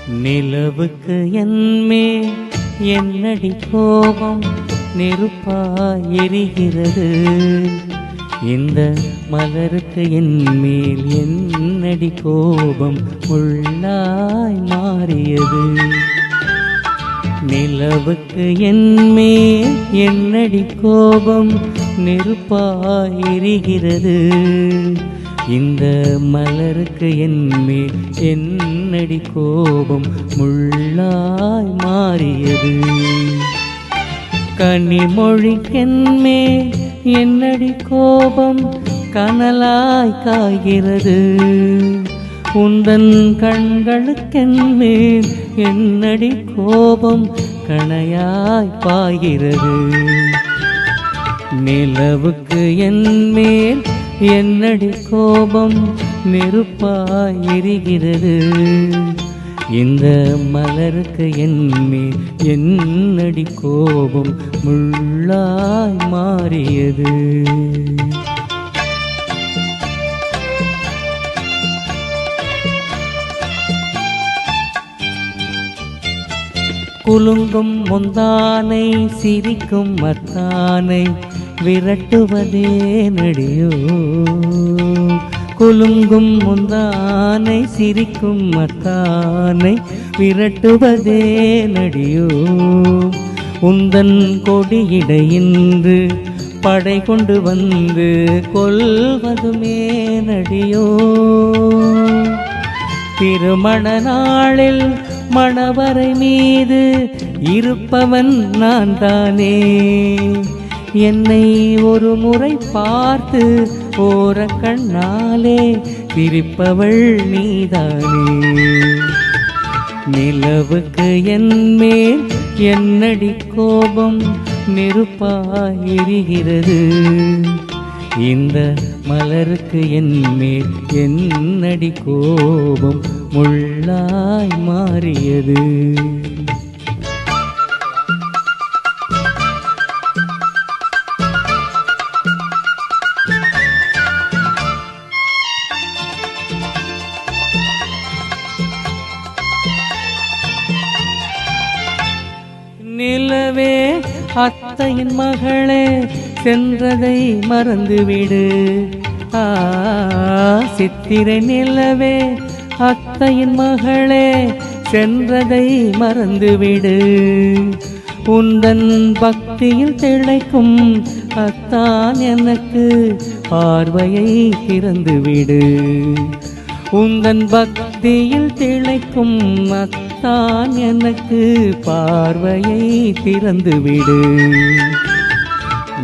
நிலவுக்கு என்மேல் என்னடி கோபம் நெருப்பாய் எரிகிறது. இந்த மலருக்கு என்மேல் என்னடி கோபம் முள்ளாய் மாறியது. நிலவுக்கு என்மேல் என்னடி கோபம் நெருப்பாய் எரிகிறது. இந்த மலருக்கு என்மேல் என்னடி கோபம் முள்ளாய் மாறியது. கனிமொழிக்கென்மேல் என்னடி கோபம் கனலாய் காய்கிறது. உந்தன் கண்களுக்கென்மேல் என்னடி கோபம் கணையாய் பாய்கிறது. நிலவுக்கு என்மேல் என்னடி கோபம் நெருப்பாய் எரிகிறது. இந்த மலருக்கு என்மேல் என்னடி கோபம் முள்ளாய் மாறியது. குலுங்கும் முந்தானை சிரிக்கும் மத்தானை விரட்டுவதே நடியோ. குலுங்கும் முந்தானை சிரிக்கும் மத்தானை விரட்டுவதே நடியோ. உந்தன் கொடியிடையின்று படை கொண்டு வந்து கொல்வதுமே நடியோ. திருமண நாளில் மணவரை மீது இருப்பவன் நான் தானே. என்னை ஒரு முறை பார்த்து ஓர கண்ணாலே பிரிப்பவள் நீதானே. நிலவுக்கு என்மேல் என்னடி கோபம் நெருப்பாய் எரிகிறது. இந்த மலருக்கு என்மேல் என்னடி கோபம் முள்ளாய் மாறியது. நிலவே அத்தையின் மகளே சென்றதை மறந்துவிடு. சித்திரை நிலவே அத்தையின் மகளே சென்றதை மறந்துவிடு. உந்தன் பக்தியில் திளைக்கும் அத்தான் எனக்கு பார்வையை திறந்துவிடு. உந்தன் பக்தியில் திளைக்கும் அத்தான் எனக்கு பார்வையை திறந்துவிடு.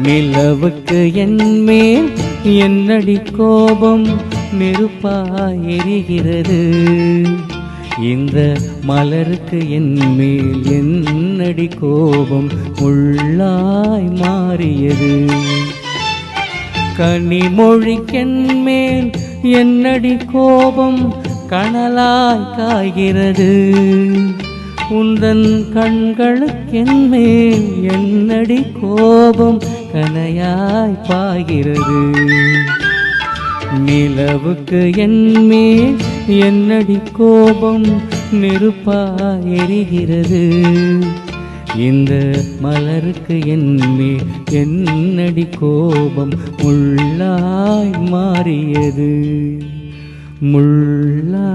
நிலவுக்கு என்மேல் என்னடி கோபம் நெருப்பாய் எரிகிறது. இந்த மலருக்கு என்மேல் என்னடி கோபம் முள்ளாய் மாறியது. கனிமொழிக்கென்மேல் என்னடி கோபம் கனலாய் காய்கிறது. உந்தன் கண்களுக்கென்மேல் என்னடி கோபம் கனையாய் பாய்கிறது. நிலவுக்கு என்மேல் என்னடி கோபம் நெருப்பாய் எரிகிறது. இந்த மலருக்கு என்மேல் என்னடி கோபம் முள்ளாய் மாறியது. முள்ளாய்